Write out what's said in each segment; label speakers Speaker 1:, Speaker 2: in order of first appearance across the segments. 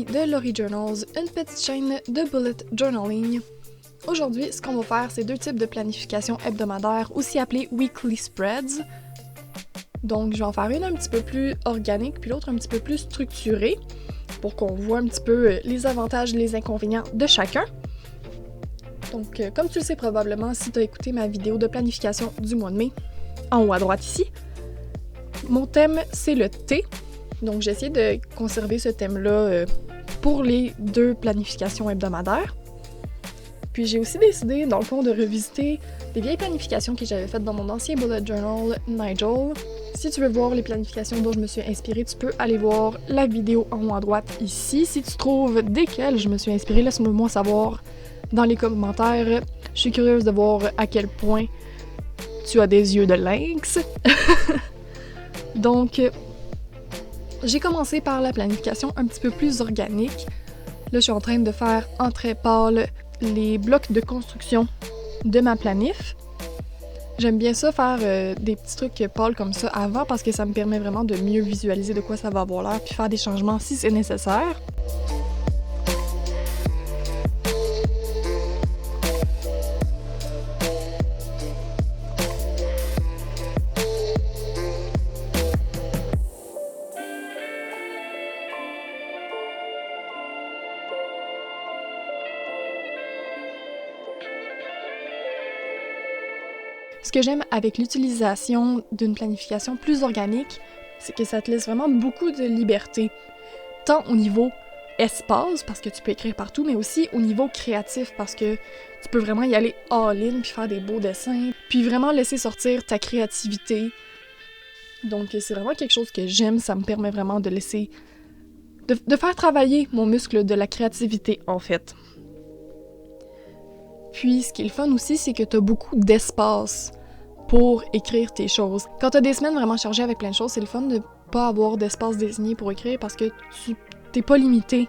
Speaker 1: de Lori Journals, une petite chaîne de bullet journaling. Aujourd'hui, ce qu'on va faire, c'est deux types de planification hebdomadaire, aussi appelées weekly spreads. Donc, je vais en faire une un petit peu plus organique, puis l'autre un petit peu plus structurée, pour qu'on voit un petit peu les avantages et les inconvénients de chacun. Donc, comme tu le sais probablement, si tu as écouté ma vidéo de planification du mois de mai, en haut à droite ici, mon thème, c'est le thé. Donc, j'ai essayé de conserver ce thème-là pour les deux planifications hebdomadaires. Puis, j'ai aussi décidé, dans le fond, de revisiter des vieilles planifications que j'avais faites dans mon ancien bullet journal, Nigel. Si tu veux voir les planifications dont je me suis inspirée, tu peux aller voir la vidéo en haut à droite ici. Si tu trouves desquelles je me suis inspirée, laisse-moi savoir dans les commentaires. Je suis curieuse de voir à quel point tu as des yeux de lynx. Donc, j'ai commencé par la planification un petit peu plus organique. Là, je suis en train de faire en trait pâle les blocs de construction de ma planif. J'aime bien ça faire des petits trucs pâles comme ça avant parce que ça me permet vraiment de mieux visualiser de quoi ça va avoir l'air puis faire des changements si c'est nécessaire. Ce que j'aime avec l'utilisation d'une planification plus organique, c'est que ça te laisse vraiment beaucoup de liberté, tant au niveau espace, parce que tu peux écrire partout, mais aussi au niveau créatif, parce que tu peux vraiment y aller all-in, puis faire des beaux dessins, puis vraiment laisser sortir ta créativité. Donc c'est vraiment quelque chose que j'aime, ça me permet vraiment de laisser... de faire travailler mon muscle de la créativité, en fait. Puis, ce qui est le fun aussi, c'est que tu as beaucoup d'espace pour écrire tes choses. Quand tu as des semaines vraiment chargées avec plein de choses, c'est le fun de pas avoir d'espace désigné pour écrire parce que tu t'es pas limité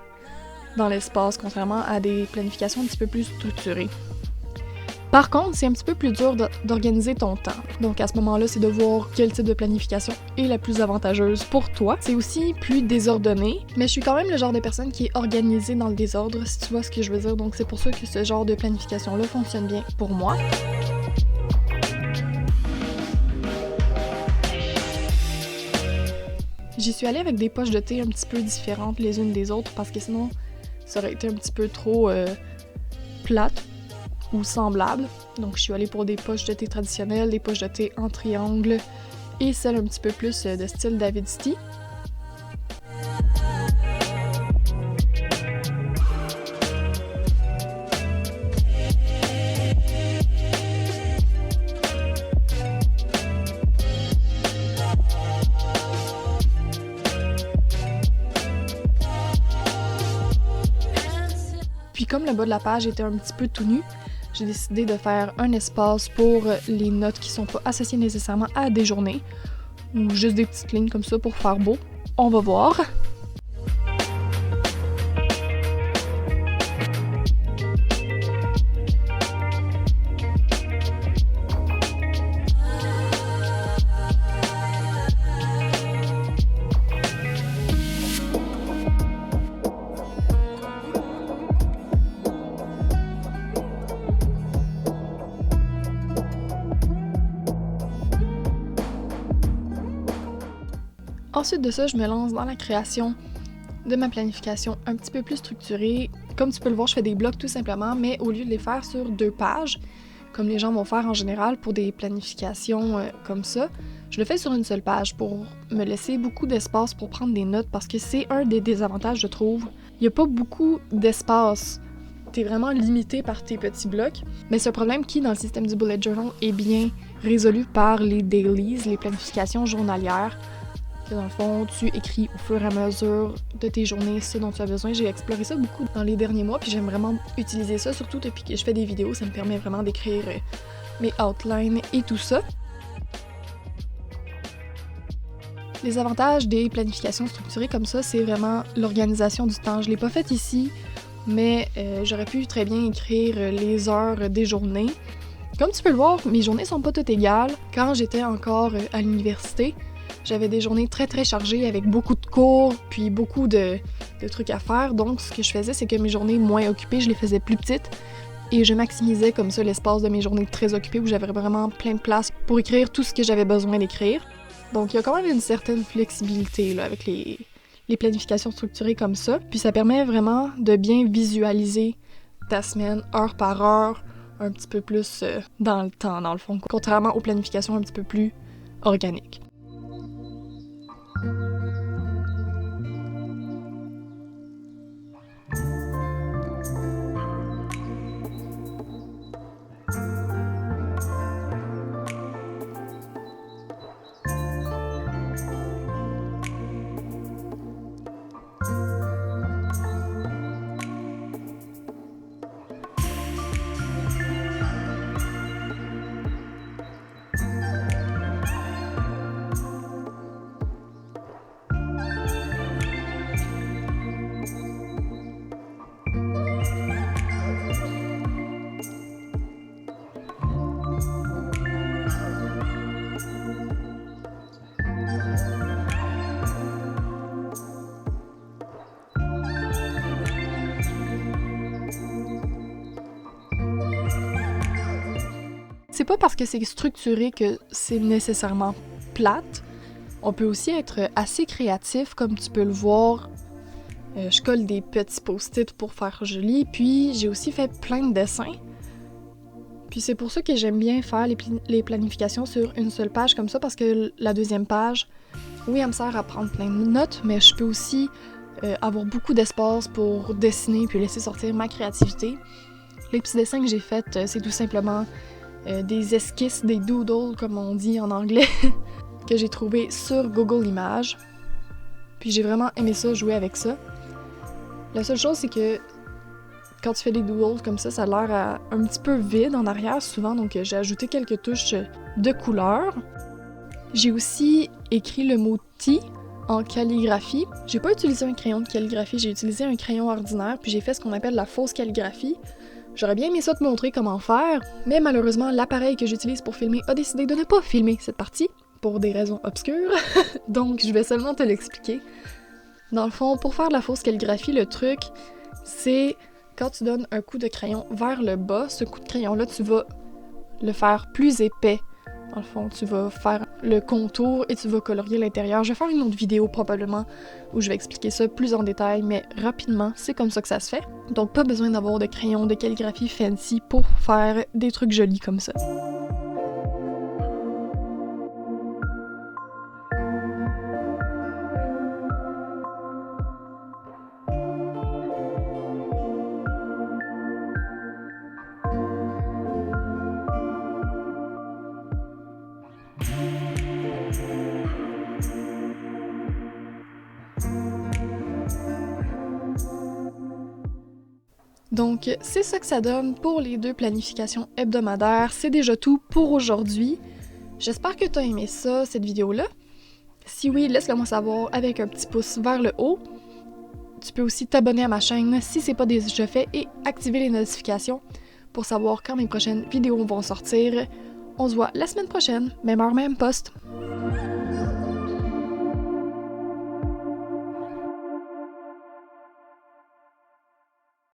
Speaker 1: dans l'espace, contrairement à des planifications un petit peu plus structurées. Par contre, c'est un petit peu plus dur d'organiser ton temps. Donc à ce moment-là, c'est de voir quel type de planification est la plus avantageuse pour toi. C'est aussi plus désordonné, mais je suis quand même le genre de personne qui est organisée dans le désordre, si tu vois ce que je veux dire. Donc c'est pour ça que ce genre de planification-là fonctionne bien pour moi. J'y suis allée avec des poches de thé un petit peu différentes les unes des autres parce que sinon, ça aurait été un petit peu trop plate ou semblable. Donc je suis allée pour des poches de thé traditionnelles, des poches de thé en triangle et celles un petit peu plus de style David City. Puis comme le bas de la page était un petit peu tout nu, j'ai décidé de faire un espace pour les notes qui sont pas associées nécessairement à des journées, ou juste des petites lignes comme ça pour faire beau. On va voir. Ensuite de ça, je me lance dans la création de ma planification un petit peu plus structurée. Comme tu peux le voir, je fais des blocs tout simplement, mais au lieu de les faire sur 2 pages, comme les gens vont faire en général pour des planifications comme ça, je le fais sur une seule page pour me laisser beaucoup d'espace pour prendre des notes parce que c'est un des désavantages, je trouve. Il n'y a pas beaucoup d'espace. T'es vraiment limité par tes petits blocs, mais c'est un problème qui, dans le système du bullet journal, est bien résolu par les dailies, les planifications journalières. Dans le fond, tu écris au fur et à mesure de tes journées ce dont tu as besoin. J'ai exploré ça beaucoup dans les derniers mois, puis j'aime vraiment utiliser ça, surtout depuis que je fais des vidéos. Ça me permet vraiment d'écrire mes outlines et tout ça. Les avantages des planifications structurées comme ça, c'est vraiment l'organisation du temps. Je l'ai pas fait ici, mais j'aurais pu très bien écrire les heures des journées. Comme tu peux le voir, mes journées sont pas toutes égales. Quand j'étais encore à l'université, j'avais des journées très très chargées avec beaucoup de cours, puis beaucoup de de trucs à faire. Donc, ce que je faisais, c'est que mes journées moins occupées, je les faisais plus petites et je maximisais comme ça l'espace de mes journées très occupées où j'avais vraiment plein de place pour écrire tout ce que j'avais besoin d'écrire. Donc, il y a quand même une certaine flexibilité là, avec les planifications structurées comme ça. Puis ça permet vraiment de bien visualiser ta semaine, heure par heure, un petit peu plus dans le temps, dans le fond, contrairement aux planifications un petit peu plus organiques. C'est pas parce que c'est structuré que c'est nécessairement plate. On peut aussi être assez créatif, comme tu peux le voir. Je colle des petits post-it pour faire joli, puis j'ai aussi fait plein de dessins. Puis c'est pour ça que j'aime bien faire les planifications sur une seule page comme ça, parce que la deuxième page, oui, elle me sert à prendre plein de notes, mais je peux aussi avoir beaucoup d'espace pour dessiner puis laisser sortir ma créativité. Les petits dessins que j'ai faits, c'est tout simplement des esquisses, des doodles, comme on dit en anglais, que j'ai trouvé sur Google Images. Puis j'ai vraiment aimé ça, jouer avec ça. La seule chose, c'est que quand tu fais des doodles comme ça a l'air un petit peu vide en arrière souvent, donc j'ai ajouté quelques touches de couleur. J'ai aussi écrit le mot « tea » en calligraphie. J'ai pas utilisé un crayon de calligraphie, j'ai utilisé un crayon ordinaire, puis j'ai fait ce qu'on appelle la fausse calligraphie. J'aurais bien aimé ça te montrer comment faire, mais malheureusement, l'appareil que j'utilise pour filmer a décidé de ne pas filmer cette partie, pour des raisons obscures, donc je vais seulement te l'expliquer. Dans le fond, pour faire de la fausse calligraphie, le truc, c'est quand tu donnes un coup de crayon vers le bas, ce coup de crayon-là, tu vas le faire plus épais. Dans le fond, tu vas faire le contour et tu vas colorier l'intérieur. Je vais faire une autre vidéo probablement où je vais expliquer ça plus en détail, mais rapidement, c'est comme ça que ça se fait. Donc pas besoin d'avoir de crayon de calligraphie fancy pour faire des trucs jolis comme ça. Donc, c'est ça que ça donne pour les 2 planifications hebdomadaires. C'est déjà tout pour aujourd'hui. J'espère que tu as aimé ça, cette vidéo-là. Si oui, laisse-le moi savoir avec un petit pouce vers le haut. Tu peux aussi t'abonner à ma chaîne si c'est pas déjà fait et activer les notifications pour savoir quand mes prochaines vidéos vont sortir. On se voit la semaine prochaine, même heure, même poste.